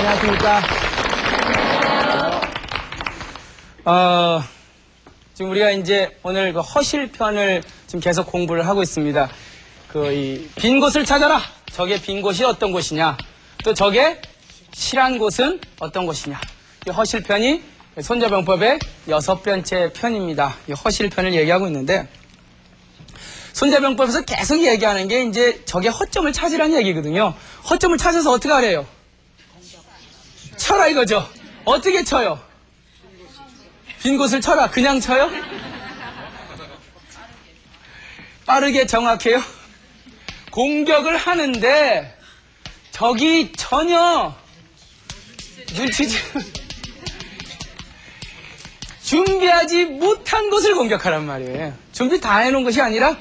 안녕하십니까. 지금 우리가 이제 오늘 그 허실편을 지금 계속 공부를 하고 있습니다. 빈 곳을 찾아라. 저게 빈 곳이 어떤 곳이냐. 또 저게 실한 곳은 어떤 곳이냐. 이 허실편이 손자병법의 6번째 편입니다. 이 허실편을 얘기하고 있는데, 손자병법에서 계속 얘기하는 게 이제 저게 허점을 찾으라는 얘기거든요. 허점을 찾아서 어떻게 하래요? 쳐라 이거죠. 어떻게 쳐요? 빈 곳을 쳐라. 그냥 쳐요? 빠르게 정확해요? 공격을 하는데 적이 전혀 준비하지 못한 곳을 공격하란 말이에요. 준비 다 해놓은 것이 아니라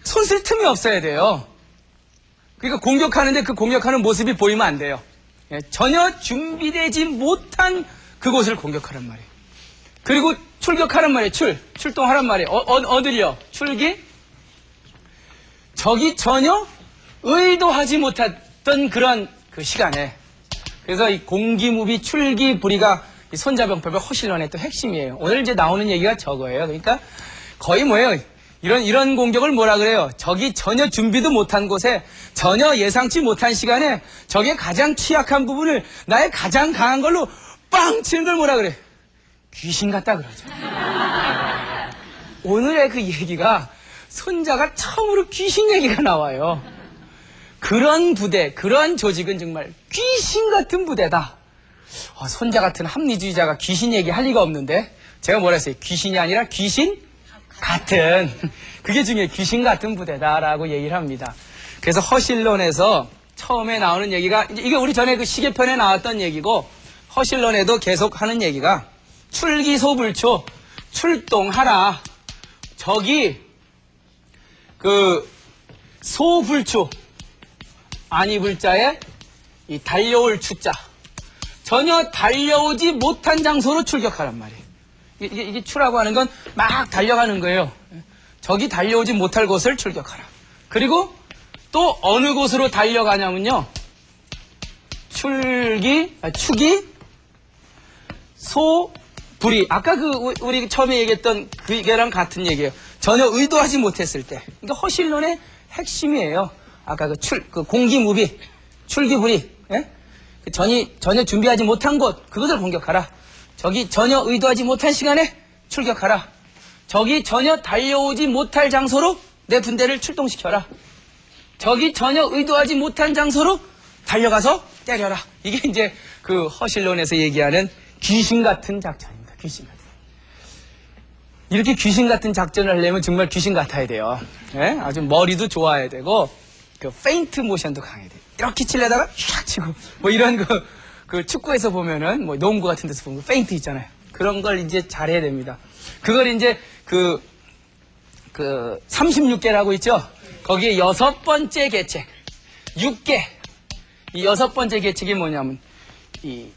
손 쓸 틈이 없어야 돼요. 그러니까 공격하는데 그 공격하는 모습이 보이면 안 돼요. 전혀 준비되지 못한 그곳을 공격하란 말이에요. 그리고 출격하란 말이에요. 출동하란 말이에요. 어디요? 출기? 적이 전혀 의도하지 못했던 그런 그 시간에. 그래서 이 공기무비 출기부리가 이 손자병법의 허실론의 또 핵심이에요. 오늘 이제 나오는 얘기가 저거예요. 그러니까 거의 뭐예요? 이런 공격을 뭐라 그래요? 적이 전혀 준비도 못한 곳에, 전혀 예상치 못한 시간에 적의 가장 취약한 부분을 나의 가장 강한 걸로 빵 치는 걸 뭐라 그래? 귀신 같다 그러죠. 오늘의 그 얘기가 손자가 처음으로 귀신 얘기가 나와요. 그런 부대, 그런 조직은 정말 귀신 같은 부대다. 손자 같은 합리주의자가 귀신 얘기할 리가 없는데, 제가 뭐라 했어요? 귀신이 아니라 귀신 같은, 그게 중요해요. 귀신 같은 부대다라고 얘기를 합니다. 그래서 허실론에서 처음에 나오는 얘기가, 이게 우리 전에 그 시계편에 나왔던 얘기고, 허실론에도 계속 하는 얘기가, 출기소불초, 출동하라. 적이 소불초, 아니불자에 이 달려올 추자, 전혀 달려오지 못한 장소로 출격하란 말이에요. 이게 추라고 하는 건 막 달려가는 거예요. 적이 달려오지 못할 곳을 출격하라. 그리고 또 어느 곳으로 달려가냐면요, 축이, 소불이. 아까 우리 처음에 얘기했던 그게랑 같은 얘기예요. 전혀 의도하지 못했을 때. 그러니까 허실론의 핵심이에요. 아까 공기무비, 출기불이, 예? 전혀 준비하지 못한 곳, 그것을 공격하라. 적이 전혀 의도하지 못한 시간에 출격하라. 적이 전혀 달려오지 못할 장소로 내 분대를 출동시켜라. 적이 전혀 의도하지 못한 장소로 달려가서 때려라. 이게 이제 그 허실론에서 얘기하는 귀신 같은 작전입니다. 귀신 같은. 이렇게 귀신 같은 작전을 하려면 정말 귀신 같아야 돼요. 예? 아주 머리도 좋아야 되고, 그 페인트 모션도 강해야 돼요. 이렇게 치려다가 샥 치고, 뭐 이런 그 축구에서 보면은, 뭐 농구 같은 데서 보면 페인트 있잖아요. 그런 걸 이제 잘해야 됩니다. 그걸 이제 36개라고 있죠? 거기에 6번째 계책, 6개. 이 6번째 계책이 뭐냐면, 이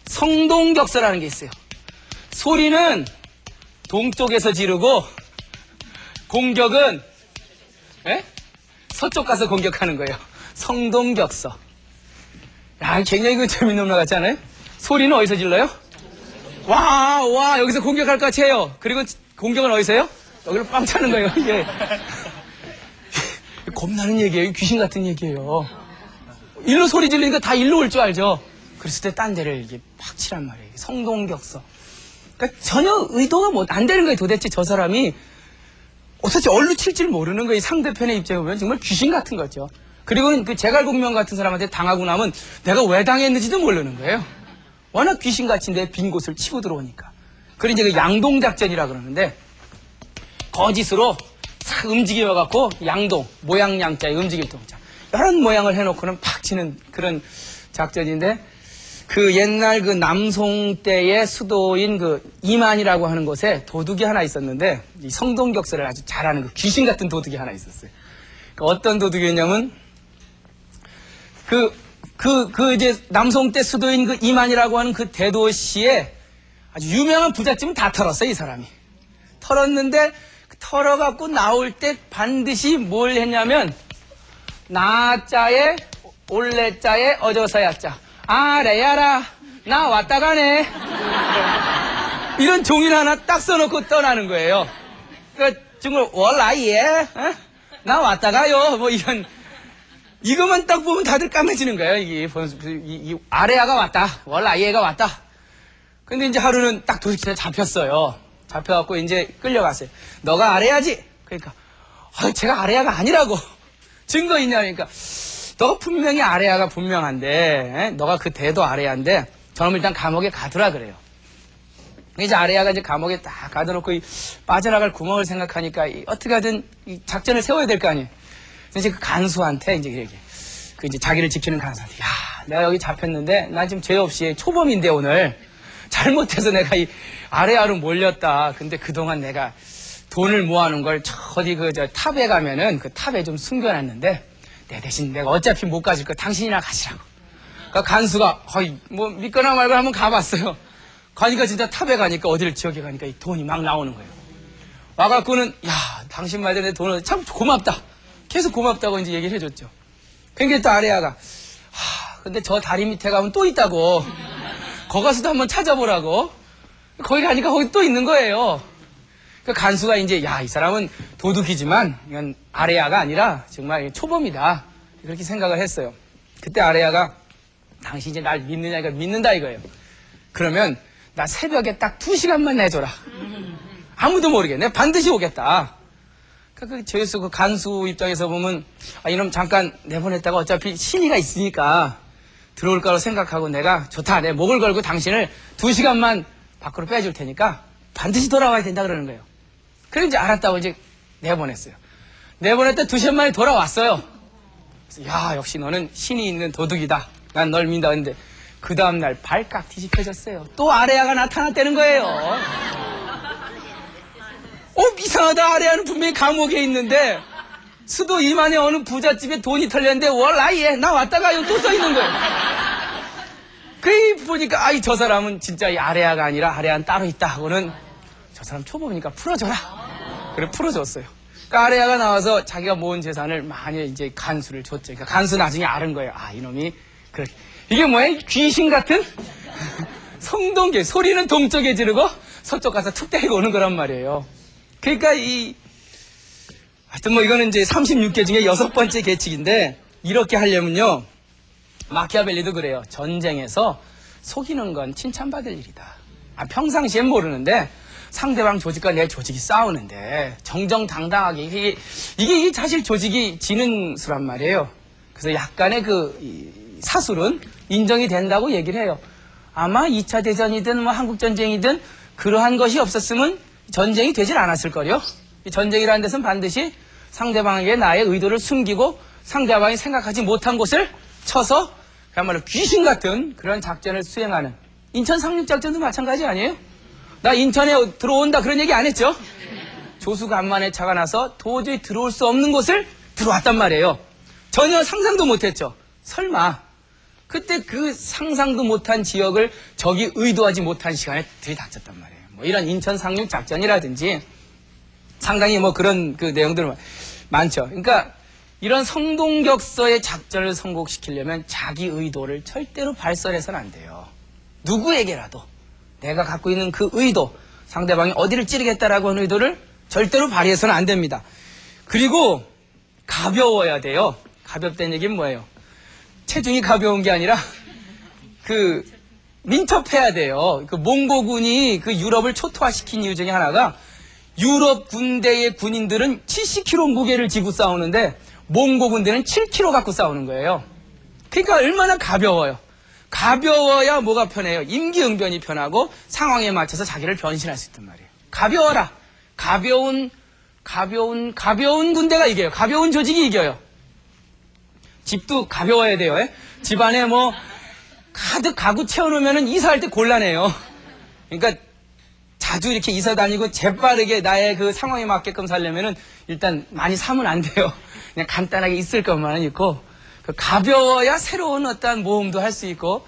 성동격서라는 게 있어요. 소리는 동쪽에서 지르고, 공격은, 서쪽 가서 공격하는 거예요. 성동격서. 야, 굉장히 재밌는 말 같지 않아요? 소리는 어디서 질러요? 와, 여기서 공격할 것 같이 해요. 그리고 공격은 어디서 해요? 여기로 빵 차는 거예요, 이게. 겁나는 얘기예요. 귀신 같은 얘기예요. 일로 소리 질리니까 다 일로 올 줄 알죠? 그랬을 때 딴 데를 이렇게 팍 치란 말이에요. 성동격서. 그러니까 전혀 의도가 안 되는 거예요. 도대체 저 사람이 어떻게 얼로 칠 줄 모르는 거예요. 상대편의 입장에 보면 정말 귀신 같은 거죠. 그리고 그 제갈공명 같은 사람한테 당하고 나면 내가 왜 당했는지도 모르는 거예요. 워낙 귀신같이 내 빈 곳을 치고 들어오니까. 그걸 이제 그 양동작전이라 그러는데, 거짓으로 싹 움직여갖고 양동, 모양 양자의 움직일 동작, 이런 모양을 해놓고는 팍 치는 그런 작전인데, 그 옛날 그 남송 때의 수도인 그 이만이라고 하는 곳에 도둑이 하나 있었는데, 이 성동격서를 아주 잘하는 그 귀신 같은 도둑이 하나 있었어요. 어떤 도둑이었냐면, 이제 남송 때 수도인 그 이만이라고 하는 그 대도시에 아주 유명한 부잣집은 다 털었어요, 이 사람이. 털었는데, 털어갖고 나올 때 반드시 뭘 했냐면, 나자에, 올레자에, 어져서야자. 아래야라 나 왔다 가네. 이런 종이를 하나 딱 써놓고 떠나는 거예요. 그러니까 정말 월라이에 나 왔다 가요. 뭐 이런 이것만 딱 보면 다들 까매지는 거예요. 이 아래야가 왔다. 월라이에가 왔다. 근데 이제 하루는 딱 도둑질에 잡혔어요. 잡혀갖고 이제 끌려갔어요. 너가 아래야지. 그러니까 제가 아래야가 아니라고. 증거 있냐니까 너가 분명히 아래야가 분명한데 너가 그 대도 아래야인데 저놈을 일단 감옥에 가두라 그래요. 이제 아레아가 이제 감옥에 딱 가둬놓고 빠져나갈 구멍을 생각하니까 어떻게든 이 작전을 세워야 될 거 아니에요. 그래서 그 간수한테 이제 이제 자기를 지키는 간수한테 야, 내가 여기 잡혔는데 나 지금 죄 없이 초범인데 오늘 잘못해서 내가 이 아레아로 몰렸다. 근데 그동안 내가 돈을 모아놓은 걸 어디 저 탑에 가면은 그 탑에 좀 숨겨놨는데 내 대신 내가 어차피 못 가질 거 당신이나 가시라고. 그러니까 간수가 뭐 믿거나 말거나 한번 가봤어요. 가니까 진짜 탑에 가니까 어디를 지역에 가니까 이 돈이 막 나오는 거예요. 와갖고는 야 당신 말대로 내 돈을 참 고맙다. 계속 고맙다고 이제 얘기를 해줬죠. 그러니까 또 아레아가 근데 저 다리 밑에 가면 또 있다고. 거기 가서도 한번 찾아보라고. 거기 가니까 거기 또 있는 거예요. 그 간수가 이제 이 사람은 도둑이지만 이건 아레아가 아니라 정말 초범이다. 그렇게 생각을 했어요. 그때 아레아가 당신 이제 날 믿느냐니까 믿는다 이거예요. 그러면 나 새벽에 딱 2시간만 내줘라. 아무도 모르게. 내가 반드시 오겠다. 그러니까 저기서 그 간수 입장에서 보면 이놈 잠깐 내보냈다가 어차피 신의가 있으니까 들어올 거라고 생각하고 내가 좋다. 내 목을 걸고 당신을 2시간만 밖으로 빼줄 테니까 반드시 돌아와야 된다 그러는 거예요. 그래서 이제 알았다고 이제 내보냈어요. 내보냈다 2시간 만에 돌아왔어요. 그래서 야 역시 너는 신이 있는 도둑이다. 난 널 믿는다. 근데 그 다음날 발칵 뒤집혀졌어요. 또 아레아가 나타났다는 거예요. 이상하다. 아레아는 분명히 감옥에 있는데 수도 이만의 어느 부잣집에 돈이 털렸는데 월라이에 나 왔다 가요 또 써있는 거예요. 그 보니까 저 사람은 진짜 이 아레아가 아니라 아레아는 따로 있다 하고는 저 사람 초보니까 풀어줘라. 그래 풀어줬어요. 그러니까 아레아가 나와서 자기가 모은 재산을 많이 이제 간수를 줬죠. 그러니까 간수 나중에 알은 거예요. 이놈이 그렇게 이게 뭐야? 귀신 같은 성동계 소리는 동쪽에 지르고 서쪽 가서 툭 때리고 오는 거란 말이에요. 그러니까 하여튼 뭐 이거는 이제 36개 중에 6번째 계칙인데 이렇게 하려면요 마키아벨리도 그래요. 전쟁에서 속이는 건 칭찬받을 일이다. 평상시엔 모르는데 상대방 조직과 내 조직이 싸우는데 정정당당하게 이게 사실 조직이 지는 수란 말이에요. 그래서 약간의 사술은 인정이 된다고 얘기를 해요. 아마 2차 대전이든 뭐 한국전쟁이든 그러한 것이 없었으면 전쟁이 되질 않았을 거요. 이 전쟁이라는 데서는 반드시 상대방에게 나의 의도를 숨기고 상대방이 생각하지 못한 곳을 쳐서 그야말로 귀신 같은 그런 작전을 수행하는 인천 상륙작전도 마찬가지 아니에요? 나 인천에 들어온다 그런 얘기 안 했죠? 조수간만에 차가 나서 도저히 들어올 수 없는 곳을 들어왔단 말이에요. 전혀 상상도 못했죠. 설마 그때 그 상상도 못한 지역을 적이 의도하지 못한 시간에 들이닥쳤단 말이에요. 뭐 이런 인천 상륙 작전이라든지 상당히 뭐 그런 그 내용들 많죠. 그러니까 이런 성동격서의 작전을 성공시키려면 자기 의도를 절대로 발설해서는 안 돼요. 누구에게라도 내가 갖고 있는 그 의도, 상대방이 어디를 찌르겠다라고 하는 의도를 절대로 발휘해서는 안 됩니다. 그리고 가벼워야 돼요. 가볍다는 얘기는 뭐예요? 체중이 가벼운 게 아니라 민첩해야 돼요. 몽고군이 유럽을 초토화시킨 이유 중에 하나가 유럽 군대의 군인들은 70kg 무게를 지고 싸우는데 몽고 군대는 7kg 갖고 싸우는 거예요. 그러니까 얼마나 가벼워요. 가벼워야 뭐가 편해요? 임기응변이 편하고 상황에 맞춰서 자기를 변신할 수 있단 말이에요. 가벼워라. 가벼운 군대가 이겨요. 가벼운 조직이 이겨요. 집도 가벼워야 돼요. 집안에 뭐 가득 가구 채워놓으면 이사할 때 곤란해요. 그러니까 자주 이렇게 이사 다니고 재빠르게 나의 그 상황에 맞게끔 살려면은 일단 많이 사면 안 돼요. 그냥 간단하게 있을 것만 있고 가벼워야 새로운 어떤 모험도 할 수 있고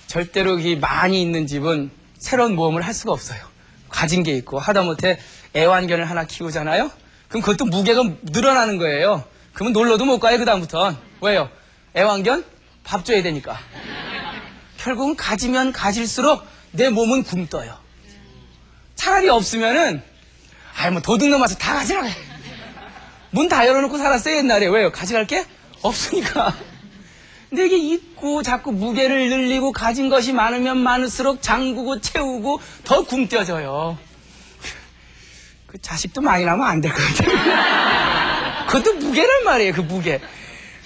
절대로 많이 있는 집은 새로운 모험을 할 수가 없어요. 가진 게 있고 하다못해 애완견을 하나 키우잖아요. 그럼 그것도 무게가 늘어나는 거예요. 그러면 놀러도 못 가요. 그 다음부터는. 왜요? 애완견 밥 줘야 되니까. 결국은 가지면 가질수록 내 몸은 굼떠요. 차라리 없으면은, 뭐 도둑놈 와서 다 가지라. 문 다 열어놓고 살았어요, 옛날에. 왜요? 가져갈 게 없으니까. 근데 이게 있고 자꾸 무게를 늘리고 가진 것이 많으면 많을수록 잠그고 채우고 더 굼떠져요. 그 자식도 많이 나면 안 될 것 같아요. 그것도 무게란 말이에요, 그 무게.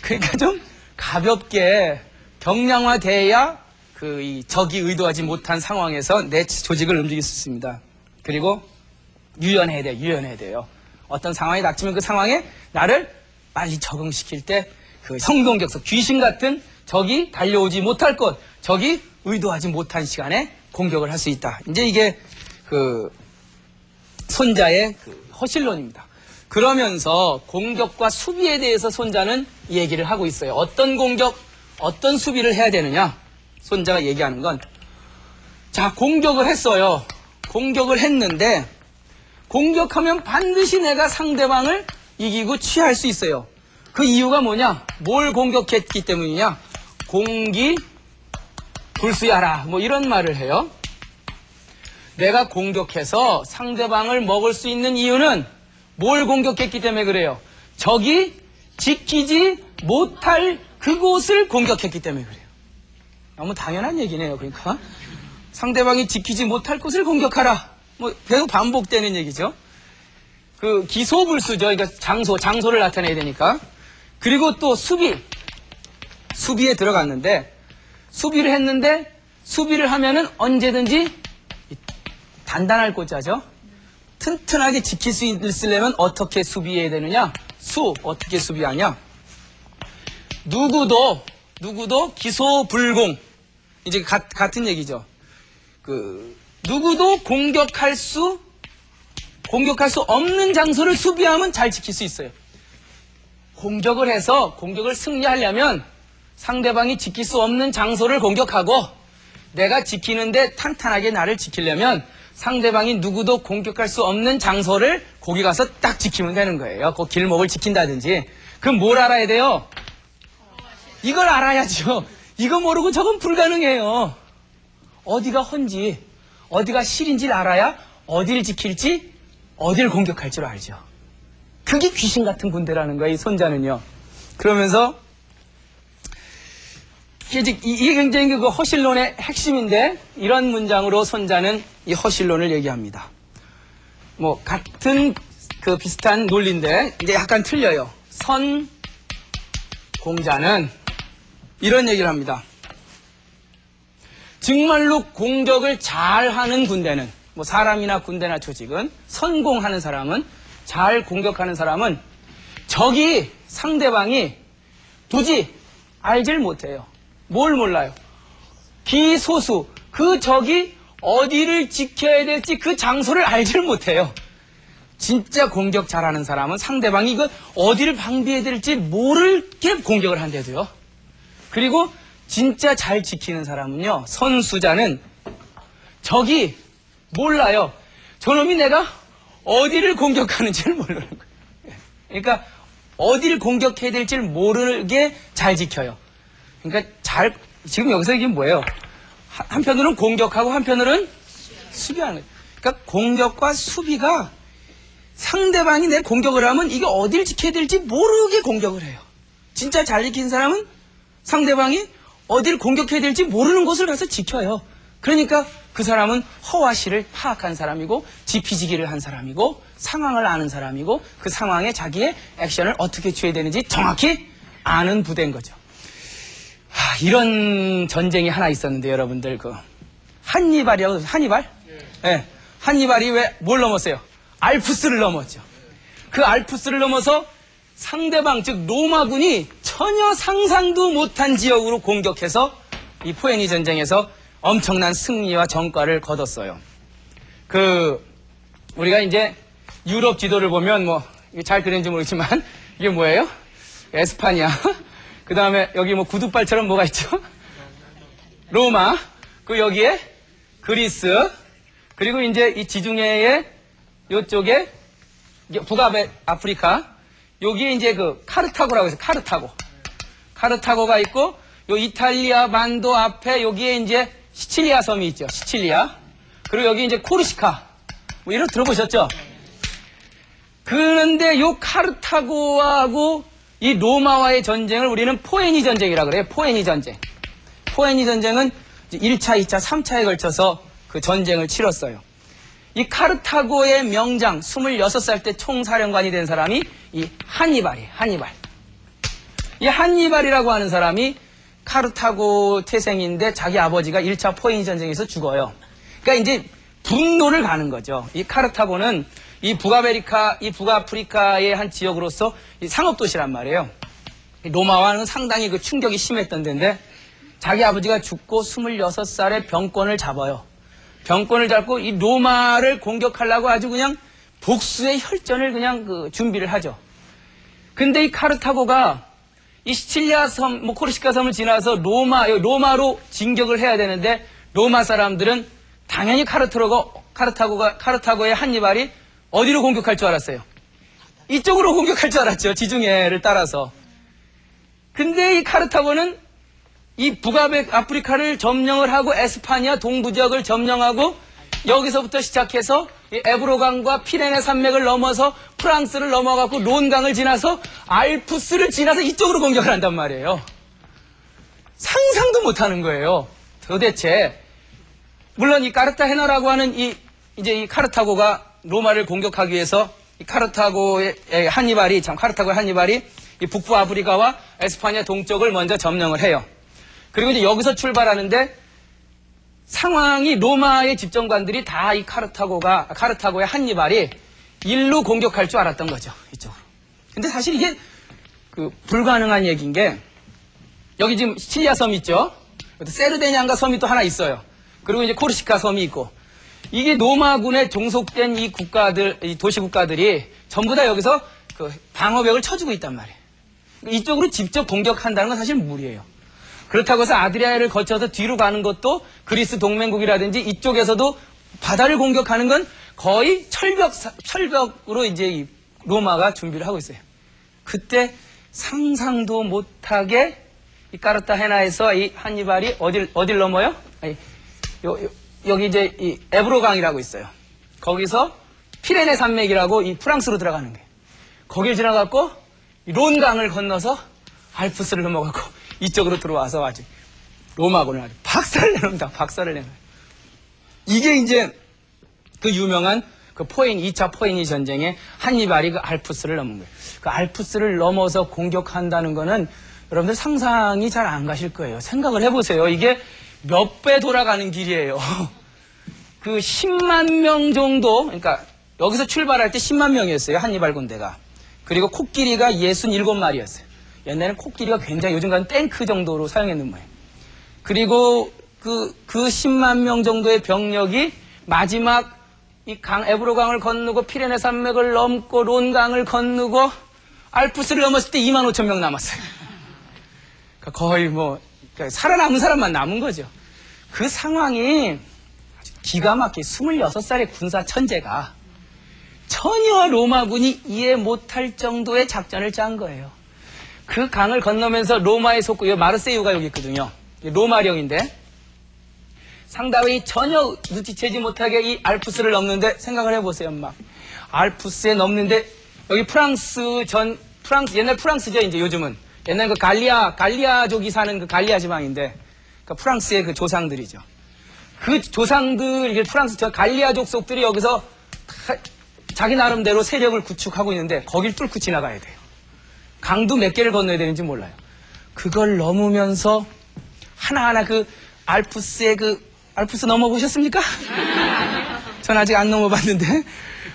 그러니까 좀 가볍게 경량화돼야 이 적이 의도하지 못한 상황에서 내 조직을 움직일 수 있습니다. 그리고 유연해야 돼요, 유연해야 돼요. 어떤 상황이 닥치면 그 상황에 나를 빨리 적응시킬 때 그 성동격서, 귀신 같은 적이 달려오지 못할 것, 적이 의도하지 못한 시간에 공격을 할 수 있다. 이제 이게 손자의 허실론입니다. 그러면서 공격과 수비에 대해서 손자는 얘기를 하고 있어요. 어떤 공격, 어떤 수비를 해야 되느냐. 손자가 얘기하는 건, 자, 공격을 했어요. 공격을 했는데 공격하면 반드시 내가 상대방을 이기고 취할 수 있어요. 그 이유가 뭐냐? 뭘 공격했기 때문이냐? 공기 불수야라, 뭐 이런 말을 해요. 내가 공격해서 상대방을 먹을 수 있는 이유는 뭘 공격했기 때문에 그래요? 적이 지키지 못할 그곳을 공격했기 때문에 그래요. 너무 당연한 얘기네요. 그러니까 상대방이 지키지 못할 곳을 공격하라. 뭐 계속 반복되는 얘기죠. 그 기소불수죠. 그러니까 장소를 나타내야 되니까. 그리고 또 수비에 들어갔는데, 수비를 했는데, 수비를 하면은 언제든지 단단할 고자죠. 튼튼하게 지킬 수 있으려면 어떻게 수비해야 되느냐? 어떻게 수비하냐? 누구도 기소불공. 이제 같은 얘기죠. 누구도 공격할 수 없는 장소를 수비하면 잘 지킬 수 있어요. 공격을 해서 공격을 승리하려면 상대방이 지킬 수 없는 장소를 공격하고, 내가 지키는데 탄탄하게 나를 지키려면 상대방이 누구도 공격할 수 없는 장소를 거기 가서 딱 지키면 되는 거예요. 그 길목을 지킨다든지. 그럼 뭘 알아야 돼요? 이걸 알아야죠. 이거 모르고 저건 불가능해요. 어디가 헌지, 어디가 실인지를 알아야 어디를 지킬지, 어디를 공격할 줄 알죠. 그게 귀신 같은 군대라는 거예요, 이 손자는요. 그러면서 이게 굉장히 그 허실론의 핵심인데, 이런 문장으로 손자는 이 허실론을 얘기합니다. 뭐 같은 비슷한 논리인데 이제 약간 틀려요. 공자는 이런 얘기를 합니다. 정말로 공격을 잘하는 군대는, 뭐 사람이나 군대나 조직은, 선공하는 사람은, 잘 공격하는 사람은 적이, 상대방이 도저히 알질 못해요. 뭘 몰라요? 기소수, 그 적이 어디를 지켜야 될지 그 장소를 알질 못해요. 진짜 공격 잘하는 사람은 상대방이 이거 어디를 방비해야 될지 모르게 공격을 한대도요. 그리고 진짜 잘 지키는 사람은요, 선수자는 적이 몰라요. 저놈이 내가 어디를 공격하는지를 모르는 거예요. 그러니까 어디를 공격해야 될지를 모르게 잘 지켜요. 그러니까 지금 여기서 이게 뭐예요? 한편으로는 공격하고 한편으로는 수비하는 거예요. 그러니까 공격과 수비가, 상대방이 내 공격을 하면 이게 어디를 지켜야 될지 모르게 공격을 해요. 진짜 잘 지킨 사람은 상대방이 어디를 공격해야 될지 모르는 곳을 가서 지켜요. 그러니까 그 사람은 허와 실을 파악한 사람이고, 지피지기를 한 사람이고, 상황을 아는 사람이고, 그 상황에 자기의 액션을 어떻게 취해야 되는지 정확히 아는 부대인 거죠. 이런 전쟁이 하나 있었는데, 여러분들, 한니발이라고, 한니발? 네. 한니발이 뭘 넘었어요? 알프스를 넘었죠. 그 알프스를 넘어서 상대방, 즉 로마군이 전혀 상상도 못한 지역으로 공격해서 이 포에니 전쟁에서 엄청난 승리와 전과를 거뒀어요. 우리가 이제 유럽 지도를 보면 이게 잘 그렸는지 모르지만, 이게 뭐예요? 에스파냐. 그 다음에 여기 구두발처럼 뭐가 있죠? 로마. 여기에 그리스. 그리고 이제 이 지중해의 요쪽에 북아베 아프리카. 여기에 이제 카르타고라고 해서 카르타고가 있고, 요 이탈리아 반도 앞에 여기에 이제 시칠리아 섬이 있죠. 시칠리아. 그리고 여기 이제 코르시카. 뭐 이런 거 들어보셨죠? 그런데 요 카르타고하고 이 로마와의 전쟁을 우리는 포에니 전쟁이라 그래요. 포에니 전쟁. 포에니 전쟁은 1차, 2차, 3차에 걸쳐서 그 전쟁을 치렀어요. 이 카르타고의 명장, 26살 때 총사령관이 된 사람이 이 한니발이에요. 한니발. 이 한니발이라고 하는 사람이 카르타고 태생인데 자기 아버지가 1차 포에니 전쟁에서 죽어요. 그러니까 이제 분노를 가는 거죠. 이 카르타고는 이 북아프리카의 한 지역으로서 이 상업도시란 말이에요. 로마와는 상당히 그 충격이 심했던 데인데 자기 아버지가 죽고 26살에 병권을 잡아요. 병권을 잡고 이 로마를 공격하려고 아주 그냥 복수의 혈전을 그냥 그 준비를 하죠. 근데 이 카르타고가 이 시칠리아 섬, 뭐 코르시카 섬을 지나서 로마로 진격을 해야 되는데 로마 사람들은 당연히 카르타고의 한니발이 어디로 공격할 줄 알았어요? 이쪽으로 공격할 줄 알았죠. 지중해를 따라서. 근데 이 카르타고는 이 북아프리카를 점령을 하고 에스파니아 동부 지역을 점령하고 여기서부터 시작해서 이 에브로강과 피레네 산맥을 넘어서 프랑스를 넘어가고 론강을 지나서 알프스를 지나서 이쪽으로 공격을 한단 말이에요. 상상도 못하는 거예요. 도대체 물론 이 까르타헤나라고 하는 이 카르타고가 로마를 공격하기 위해서 이 카르타고의 한니발이 이 북부 아프리카와 에스파니아 동쪽을 먼저 점령을 해요. 그리고 이제 여기서 출발하는데 상황이 로마의 집정관들이 다 이 카르타고의 한니발이 일로 공격할 줄 알았던 거죠. 이쪽으로. 근데 사실 이게 그 불가능한 얘기인 게 여기 지금 시칠리아 섬 있죠? 세르데냐인가 섬이 또 하나 있어요. 그리고 이제 코르시카 섬이 있고 이게 로마군에 종속된 이 도시 국가들이 전부 다 여기서 그 방어벽을 쳐주고 있단 말이에요. 이쪽으로 직접 공격한다는 건 사실 무리예요. 그렇다고 해서 아드리아해를 거쳐서 뒤로 가는 것도 그리스 동맹국이라든지 이쪽에서도 바다를 공격하는 건 거의 철벽으로 이제 이 로마가 준비를 하고 있어요. 그때 상상도 못하게 이 까르타헤나에서 이 한니발이 어딜 넘어요? 여기 이제 이 에브로강이라고 있어요. 거기서 피레네 산맥이라고 이 프랑스로 들어가는 거예요. 거길 지나갖고 론강을 건너서 알프스를 넘어가고 이쪽으로 들어와서 아주 로마군을 아주 박살을 내놓는다. 박살을 내놓아요. 이게 이제 그 유명한 그 2차 포에니 전쟁에 한니발이 그 알프스를 넘은 거예요. 그 알프스를 넘어서 공격한다는 거는 여러분들 상상이 잘 안 가실 거예요. 생각을 해보세요. 이게 몇 배 돌아가는 길이에요. 그 10만 명 정도, 그러니까 여기서 출발할 때 10만 명이었어요. 한니발 군대가. 그리고 코끼리가 67마리였어요. 옛날에는 코끼리가 굉장히 요즘 같은 탱크 정도로 사용했는 거예요. 그리고 그 10만 명 정도의 병력이 마지막 이 에브로강을 건너고 피레네 산맥을 넘고 론강을 건너고 알프스를 넘었을 때 2만 5천 명 남았어요. 그러니까 거의 그러니까 살아남은 사람만 남은 거죠. 그 상황이 아주 기가 막히게 26살의 군사 천재가 전혀 로마군이 이해 못할 정도의 작전을 짠 거예요. 그 강을 건너면서 로마에 속고, 여기 마르세유가 여기 있거든요. 로마령인데 상당히 전혀 눈치채지 못하게 이 알프스를 넘는데 생각을 해보세요. 막 알프스에 넘는데 여기 옛날 프랑스죠. 이제 요즘은 옛날 그 갈리아족이 사는 그 갈리아 지방인데 그러니까 프랑스의 그 조상들이죠. 그 조상들, 이게 프랑스 갈리아족 속들이 여기서 자기 나름대로 세력을 구축하고 있는데 거길 뚫고 지나가야 돼요. 강도 몇 개를 건너야 되는지 몰라요. 그걸 넘으면서 하나하나 그 알프스 넘어보셨습니까? 전 아직 안 넘어봤는데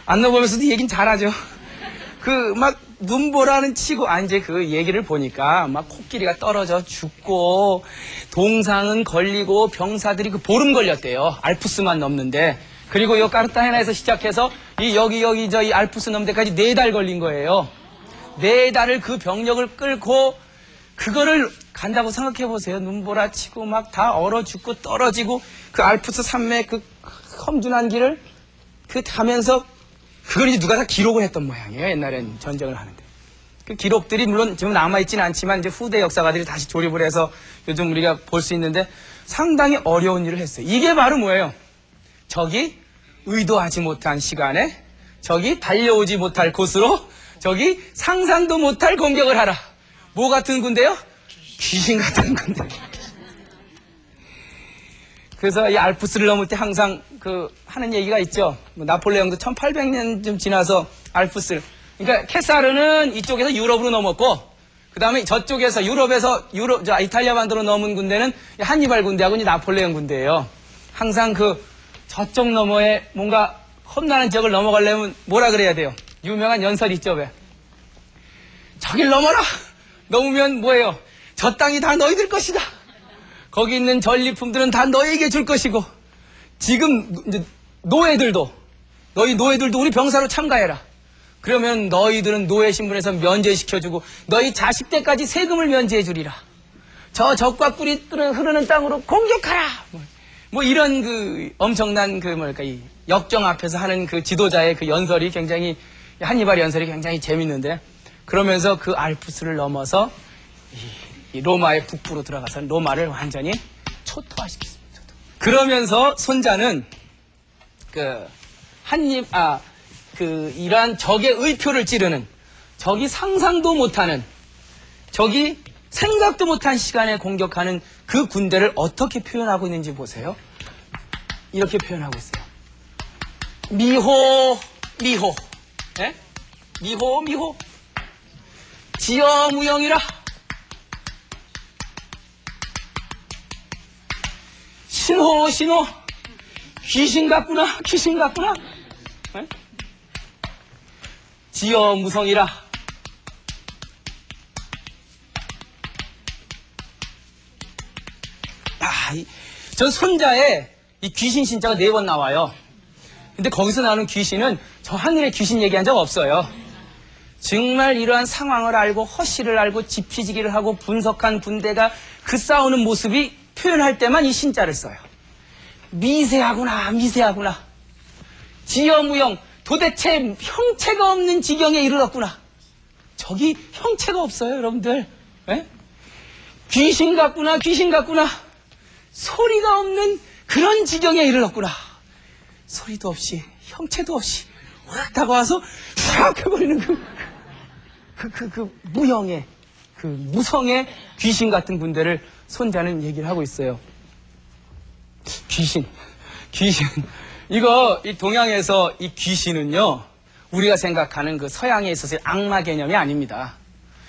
안 넘어보면서도 얘긴 잘하죠. 그 막 눈보라는 치고 이제 그 얘기를 보니까 막 코끼리가 떨어져 죽고 동상은 걸리고 병사들이 그 보름 걸렸대요. 알프스만 넘는데. 그리고 요 까르타헤나에서 시작해서 이 알프스 넘는 데까지 4달 걸린 거예요. 4달을 그 병력을 끌고 그거를 간다고 생각해 보세요. 눈보라 치고 막 다 얼어 죽고 떨어지고 그 알프스 산맥 그 험준한 길을 그 가면서 그걸 이제 누가 다 기록을 했던 모양이에요. 옛날엔 전쟁을 하는데. 그 기록들이 물론 지금 남아있지는 않지만 이제 후대 역사가들이 다시 조립을 해서 요즘 우리가 볼 수 있는데 상당히 어려운 일을 했어요. 이게 바로 뭐예요? 적이 의도하지 못한 시간에 적이 달려오지 못할 곳으로 적이 상상도 못할 공격을 하라. 뭐 같은 군대요? 귀신 같은 군대. 그래서 이 알프스를 넘을 때 항상 하는 얘기가 있죠. 나폴레옹도 1800년 좀 지나서 알프스를, 그러니까 케사르는 이쪽에서 유럽으로 넘었고, 그 다음에 저쪽에서 이탈리아 반도로 넘은 군대는 한니발 군대하고 이제 나폴레옹 군대예요. 항상 저쪽 너머에 뭔가 험난한 지역을 넘어가려면 뭐라 그래야 돼요? 유명한 연설이 있죠, 왜? 저길 넘어라! 넘으면 뭐예요? 저 땅이 다 너희들 것이다! 거기 있는 전리품들은 다 너희에게 줄 것이고, 지금 이제 너희 노예들도 우리 병사로 참가해라. 그러면 너희들은 노예 신분에서 면제시켜주고 너희 자식 때까지 세금을 면제해주리라. 저 적과 꿀이 흐르는 땅으로 공격하라. 뭐 이런 엄청난 이 역정 앞에서 하는 지도자의 연설이 굉장히, 한니발의 연설이 굉장히 재밌는데, 그러면서 알프스를 넘어서 이 로마의 북부로 들어가서 로마를 완전히 초토화시켰습니다. 그러면서 손자는 이러한 적의 의표를 찌르는, 적이 상상도 못하는, 적이 생각도 못한 시간에 공격하는 그 군대를 어떻게 표현하고 있는지 보세요. 이렇게 표현하고 있어요. 미호, 미호. 예? 미호, 미호. 지어무용이라. 신호, 신호. 귀신 같구나, 귀신 같구나. 네? 지어무성이라. 전 손자에 이 귀신 신자가 4번 나와요. 근데 거기서 나오는 귀신은 저 하늘의 귀신 얘기한 적 없어요. 정말 이러한 상황을 알고 허실을 알고 지피지기를 하고 분석한 군대가 싸우는 모습이 표현할 때만 이 신자를 써요. 미세하구나, 미세하구나. 지어무용, 도대체 형체가 없는 지경에 이르렀구나. 저기 형체가 없어요, 여러분들. 에? 귀신 같구나, 귀신 같구나. 소리가 없는 그런 지경에 이르렀구나. 소리도 없이, 형체도 없이, 확 다가와서 싹 해버리는 무형의, 무성의 귀신 같은 군대를 손자는 얘기를 하고 있어요. 귀신. 이 동양에서 이 귀신은요, 우리가 생각하는 서양에 있어서의 악마 개념이 아닙니다.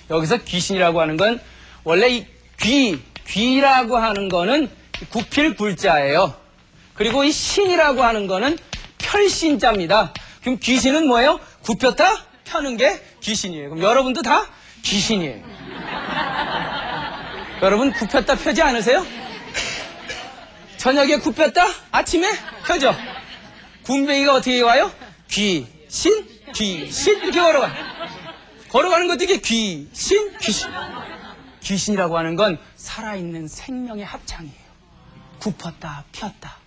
여기서 귀신이라고 하는 건, 원래 이 귀라고 하는 거는 구필 굴자예요. 그리고 이 신이라고 하는 거는 펼신자입니다. 그럼 귀신은 뭐예요? 굽혔다 펴는 게 귀신이에요. 그럼 여러분도 다 귀신이에요. 여러분 굽혔다 펴지 않으세요? 저녁에 굽혔다 아침에 펴죠. 군뱅이가 어떻게 와요? 귀신 이렇게 걸어가는 것도 이게 귀신. 귀신이라고 하는 건 살아있는 생명의 합창이에요. 굽혔다 폈다.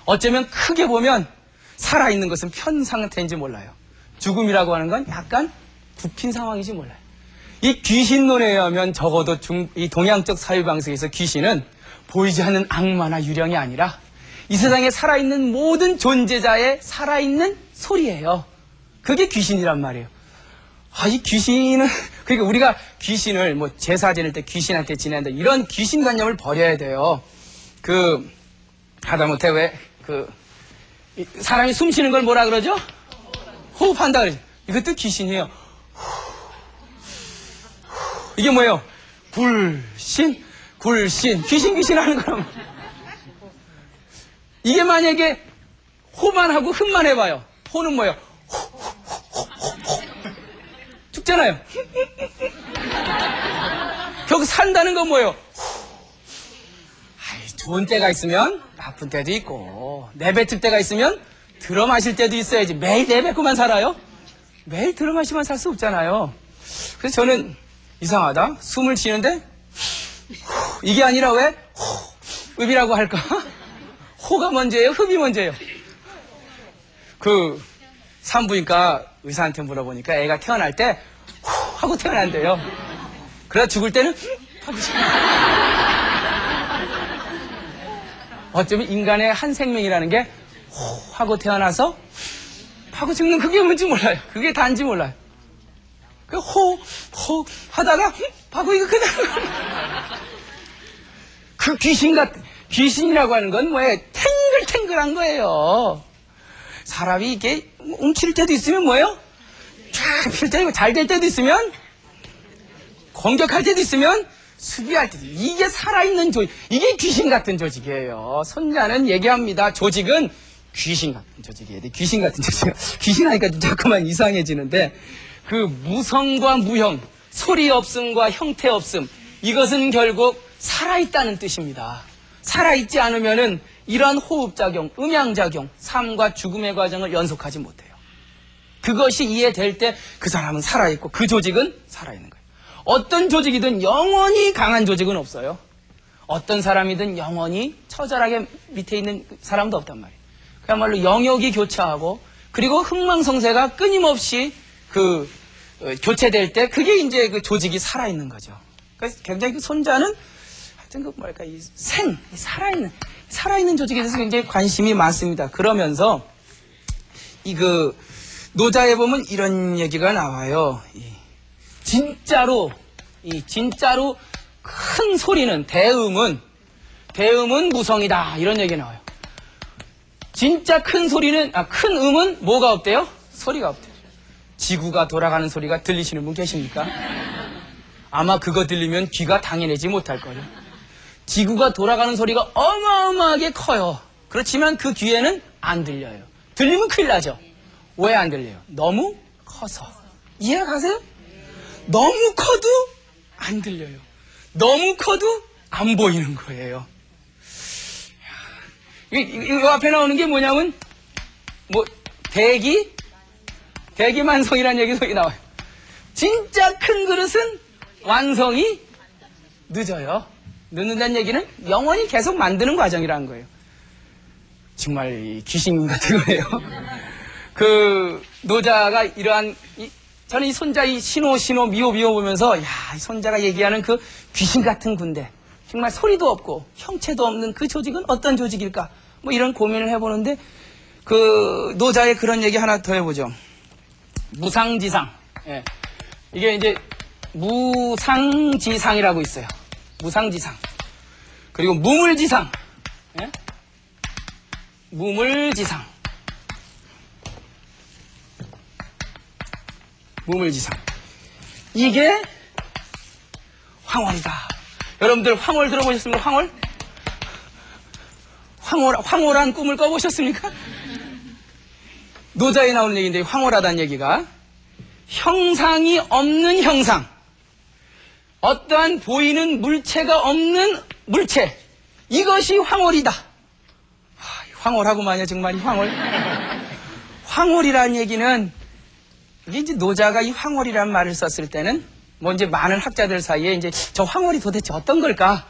어쩌면 크게 보면 살아있는 것은 편 상태인지 몰라요. 죽음이라고 하는 건 약간 굽힌 상황인지 몰라요. 이 귀신론에 의하면 적어도 이 동양적 사유방식에서 귀신은 보이지 않는 악마나 유령이 아니라 이 세상에 살아있는 모든 존재자의 살아있는 소리예요. 그게 귀신이란 말이에요. 이 귀신은, 그러니까 우리가 귀신을 제사 지낼 때 귀신한테 지낸다, 이런 귀신관념을 버려야 돼요. 하다못해 사람이 숨 쉬는 걸 뭐라 그러죠? 호흡한다 그러죠. 이것도 귀신이에요. 이게 뭐예요? 굴신. 귀신 하는 거라면. 이게 만약에 호만 하고 흠만 해봐요. 호는 뭐예요? 죽잖아요. 결국 산다는 건 뭐예요? 좋은 때가 있으면 나쁜 때도 있고, 내뱉을 때가 있으면 들어 마실 때도 있어야지. 매일 내뱉고만 살아요? 매일 들어 마시면 살 수 없잖아요. 그래서 저는 이상하다. 숨을 쉬는데 이게 아니라 왜 흡이라고 할까? 호가 먼저예요? 흡이 먼저예요? 산부인과 의사한테 물어보니까 애가 태어날 때 하고 태어난대요. 그러다 죽을 때는 하고 어쩌면 인간의 한 생명이라는 게 하고 태어나서 하고 죽는 그게 뭔지 몰라요. 그게 단지 몰라요. 그 호 하다가 하고 이거 그냥 그 귀신이라고 하는 건 뭐예요? 탱글탱글한 거예요. 사람이 이게 움츠릴 때도 있으면 뭐예요? 쫙 필 때도 잘 될 때도 있으면 공격할 때도 있으면 수비할 때도 이게 살아있는 조직, 이게 귀신 같은 조직이에요. 손자는 얘기합니다. 조직은 귀신 같은 조직이에요. 귀신 같은 조직. 귀신 하니까 좀 자꾸만 이상해지는데 그 무성과 무형, 소리 없음과 형태 없음, 이것은 결국 살아있다는 뜻입니다. 살아있지 않으면은 이러한 호흡작용, 음양작용, 삶과 죽음의 과정을 연속하지 못해요. 그것이 이해될 때 그 사람은 살아있고 그 조직은 살아있는 거예요. 어떤 조직이든 영원히 강한 조직은 없어요. 어떤 사람이든 영원히 처절하게 밑에 있는 사람도 없단 말이에요. 그야말로 영역이 교차하고 그리고 흥망성쇠가 끊임없이 교체될 때 그게 이제 그 조직이 살아있는 거죠. 그래서 굉장히 그 손자는 하여튼 그 뭐랄까 살아있는 조직에 대해서 굉장히 관심이 많습니다. 그러면서 노자에 보면 이런 얘기가 나와요. 진짜로 큰 소리는 대음은 무성이다 이런 얘기 나와요. 진짜 큰 음은 뭐가 없대요? 소리가 없대요. 지구가 돌아가는 소리가 들리시는 분 계십니까? 아마 그거 들리면 귀가 당해내지 못할 거예요. 지구가 돌아가는 소리가 어마어마하게 커요. 그렇지만 그 귀에는 안 들려요. 들리면 큰일 나죠. 왜 안 들려요? 너무 커서. 이해가 가세요? 너무 커도 안 들려요. 너무 커도 안 보이는 거예요. 이 앞에 나오는 게 뭐냐면 대기만성이라는 얘기도 나와요. 진짜 큰 그릇은 완성이 늦어요. 늦는다는 얘기는 영원히 계속 만드는 과정이라는 거예요. 정말 귀신 같은 거예요. 그 노자가 저는 이 손자 신호 미호 보면서 이 손자가 얘기하는 그 귀신 같은 군대, 정말 소리도 없고 형체도 없는 그 조직은 어떤 조직일까? 뭐 이런 고민을 해보는데 그 노자의 그런 얘기 하나 더 해보죠. 무상지상. 예. 이게 이제 무상지상이라고 있어요. 무상지상. 그리고 무물지상. 예? 무물지상. 이게 황홀이다. 여러분들 황홀 들어보셨습니까? 황홀한 꿈을 꿔보셨습니까? 노자에 나오는 얘기인데 황홀하다는 얘기가 형상이 없는 형상, 어떠한 보이는 물체가 없는 물체, 이것이 황홀이다. 황홀하고만요 정말 이 황홀이라는 얘기는 이게 이제 노자가 이 황홀이라는 말을 썼을 때는 이제 많은 학자들 사이에 이제 저 황홀이 도대체 어떤 걸까?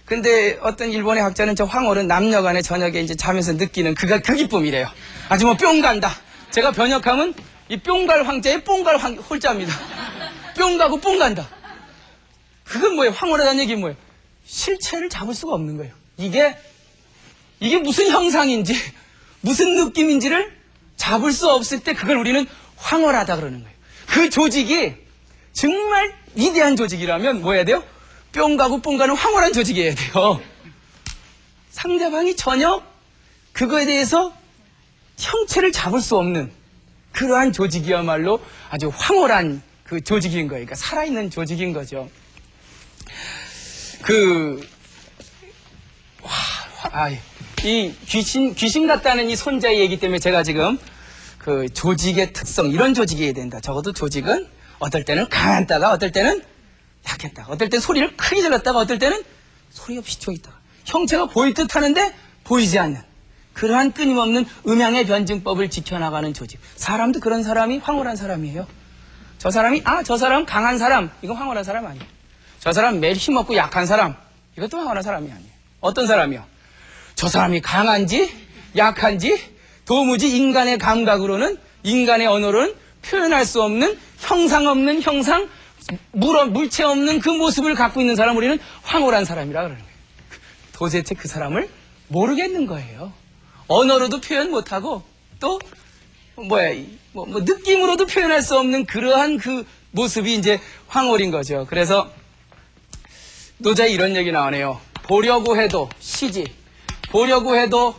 근데 어떤 일본의 학자는 저 황홀은 남녀간에 저녁에 이제 자면서 느끼는 그 기쁨이래요. 아주 뿅 간다. 제가 번역하면 이 뿅갈 황자의 뽕갈 홀자입니다. 뿅 가고 뽕 간다. 그건 뭐예요? 황홀하다는 얘기 뭐예요? 실체를 잡을 수가 없는 거예요. 이게 무슨 형상인지 무슨 느낌인지를 잡을 수 없을 때 그걸 우리는 황홀하다 그러는 거예요. 그 조직이 정말 위대한 조직이라면 뭐 해야 돼요? 뿅 가고 뽕 가는 황홀한 조직이어야 돼요. 상대방이 전혀 그거에 대해서 형체를 잡을 수 없는 그러한 조직이야말로 아주 황홀한 그 조직인 거예요. 그러니까 살아있는 조직인 거죠. 이 귀신 같다는 이 손자의 얘기 때문에 제가 지금 그 조직의 특성, 이런 조직이어야 된다. 적어도 조직은 어떨 때는 강했다가 어떨 때는 약했다가 어떨 때는 소리를 크게 질렀다가 어떨 때는 소리 없이 조있다가 형체가 보일 듯 하는데 보이지 않는 그러한 끊임없는 음양의 변증법을 지켜나가는 조직. 사람도 그런 사람이 황홀한 사람이에요. 저 사람 강한 사람, 이건 황홀한 사람 아니에요. 저 사람 매일 힘없고 약한 사람, 이것도 황홀한 사람이 아니에요. 어떤 사람이요? 저 사람이 강한지 약한지 도무지 인간의 감각으로는, 인간의 언어로는 표현할 수 없는 형상 없는 형상, 물체 없는 그 모습을 갖고 있는 사람 우리는 황홀한 사람이라 그러는 거예요. 도대체 그 사람을 모르겠는 거예요. 언어로도 표현 못하고 또 느낌으로도 표현할 수 없는 그러한 그 모습이 이제 황홀인 거죠. 그래서 노자에 이런 얘기 나오네요. 보려고 해도 시지, 보려고 해도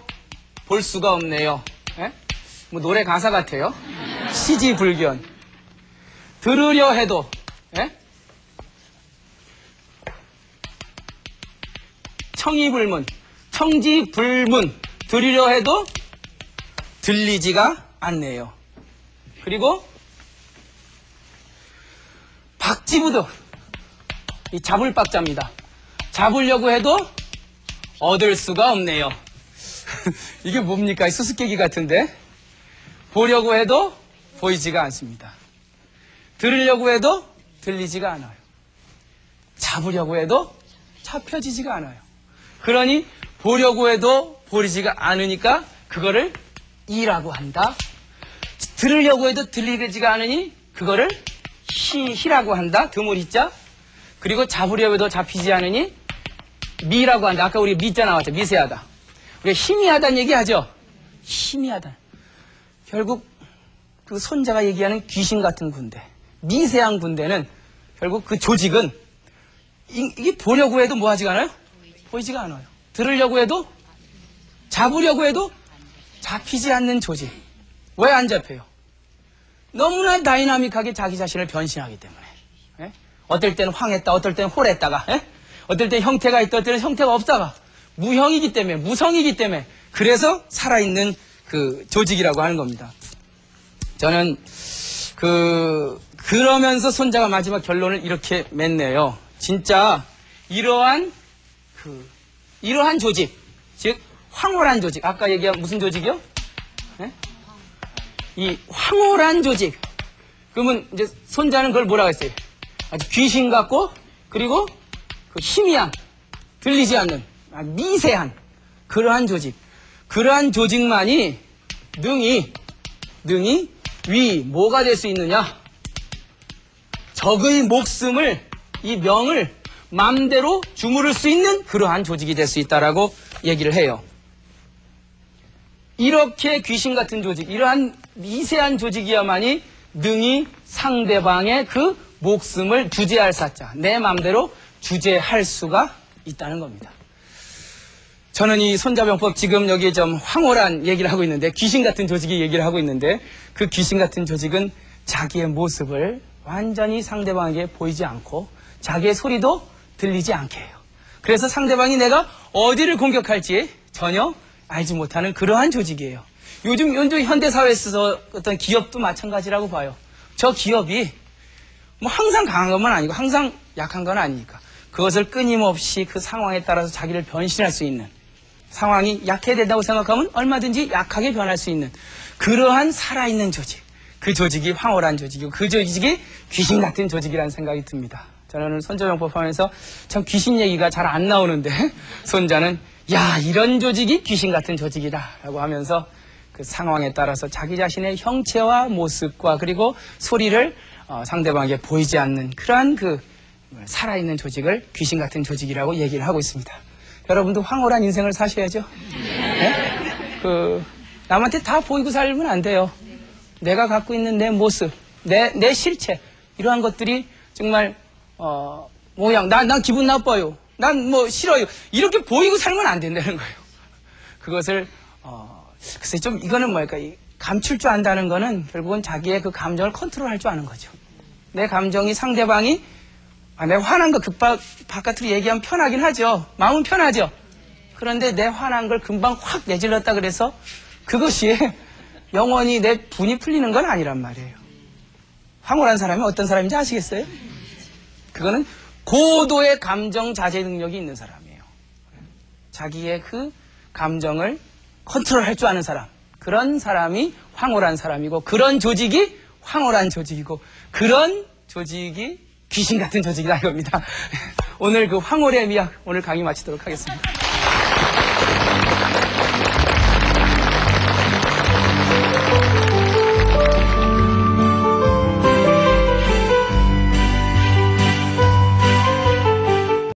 볼 수가 없네요. 예? 뭐 노래 가사 같아요. 시지불견. 들으려 해도, 예? 청이불문, 청지불문. 들으려 해도 들리지가 않네요. 그리고 박지부득, 이 잡을 박자입니다. 잡으려고 해도 얻을 수가 없네요. 이게 뭡니까? 수수께끼 같은데. 보려고 해도 보이지가 않습니다. 들으려고 해도 들리지가 않아요. 잡으려고 해도 잡혀지지가 않아요. 그러니 보려고 해도 보이지가 않으니까 그거를 이라고 한다. 들으려고 해도 들리지가 않으니 그거를 희라고 한다. 드물이자. 그리고 잡으려고 해도 잡히지 않으니 미라고 한다. 아까 우리 미자 나왔죠. 미세하다. 우리가 희미하다는 얘기하죠. 희미하다. 결국 그 손자가 얘기하는 귀신 같은 군대, 미세한 군대는 결국 그 조직은 이게 보려고 해도 뭐 하지가 않아요? 보이지가 않아요. 들으려고 해도 잡으려고 해도 잡히지 않는 조직. 왜 안 잡혀요? 너무나 다이나믹하게 자기 자신을 변신하기 때문에. 예? 어떨 때는 황했다, 어떨 때는 홀했다가, 예? 어떨 때는 형태가 있다, 어떨 때는 형태가 없다가, 무형이기 때문에, 무성이기 때문에, 그래서 살아있는 그 조직이라고 하는 겁니다. 저는 그러면서 손자가 마지막 결론을 이렇게 맺네요. 진짜 이러한 조직, 즉 황홀한 조직. 아까 얘기한 무슨 조직이요? 네? 이 황홀한 조직. 그러면 이제 손자는 그걸 뭐라고 했어요? 아주 귀신 같고 그리고 그 희미한, 들리지 않는, 미세한 그러한 조직. 그러한 조직만이 능히 뭐가 될 수 있느냐? 적의 목숨을, 이 명을 마음대로 주무를 수 있는 그러한 조직이 될 수 있다라고 얘기를 해요. 이렇게 귀신 같은 조직, 이러한 미세한 조직이야만이 능히 상대방의 그 목숨을 주재할 사자, 내 마음대로 주재할 수가 있다는 겁니다. 저는 이 손자병법 지금 여기 좀 황홀한 얘기를 하고 있는데, 귀신 같은 조직이 얘기를 하고 있는데, 그 귀신 같은 조직은 자기의 모습을 완전히 상대방에게 보이지 않고 자기의 소리도 들리지 않게 해요. 그래서 상대방이 내가 어디를 공격할지 전혀 알지 못하는 그러한 조직이에요. 요즘 현대사회에서 어떤 기업도 마찬가지라고 봐요. 저 기업이 뭐 항상 강한 것만 아니고 항상 약한 건 아니니까 그것을 끊임없이 그 상황에 따라서 자기를 변신할 수 있는, 상황이 약해야 된다고 생각하면 얼마든지 약하게 변할 수 있는 그러한 살아있는 조직, 그 조직이 황홀한 조직이고 그 조직이 귀신 같은 조직이라는 생각이 듭니다. 저는 오늘 손자병법 하면서 참 귀신 얘기가 잘 안 나오는데 손자는 야, 이런 조직이 귀신 같은 조직이다 라고 하면서 그 상황에 따라서 자기 자신의 형체와 모습과 그리고 소리를 상대방에게 보이지 않는 그러한 그 살아있는 조직을 귀신 같은 조직이라고 얘기를 하고 있습니다. 여러분도 황홀한 인생을 사셔야죠. 네? 남한테 다 보이고 살면 안 돼요. 내가 갖고 있는 내 모습, 내 실체, 이러한 것들이 정말 난 기분 나빠요. 난 뭐 싫어요. 이렇게 보이고 살면 안 된다는 거예요. 그것을 글쎄 좀 이거는 뭐랄까, 감출 줄 안다는 거는 결국은 자기의 그 감정을 컨트롤할 줄 아는 거죠. 내 감정이 상대방이 내가 화난 거 바깥으로 얘기하면 편하긴 하죠. 마음은 편하죠. 그런데 내 화난 걸 금방 확 내질렀다 그래서 그것이 영원히 내 분이 풀리는 건 아니란 말이에요. 황홀한 사람이 어떤 사람인지 아시겠어요? 그거는 고도의 감정 자제 능력이 있는 사람이에요. 자기의 그 감정을 컨트롤할 줄 아는 사람, 그런 사람이 황홀한 사람이고, 그런 조직이 황홀한 조직이고, 그런 조직이 귀신 같은 조직이다 이겁니다. 오늘 그 황홀의 미학, 오늘 강의 마치도록 하겠습니다.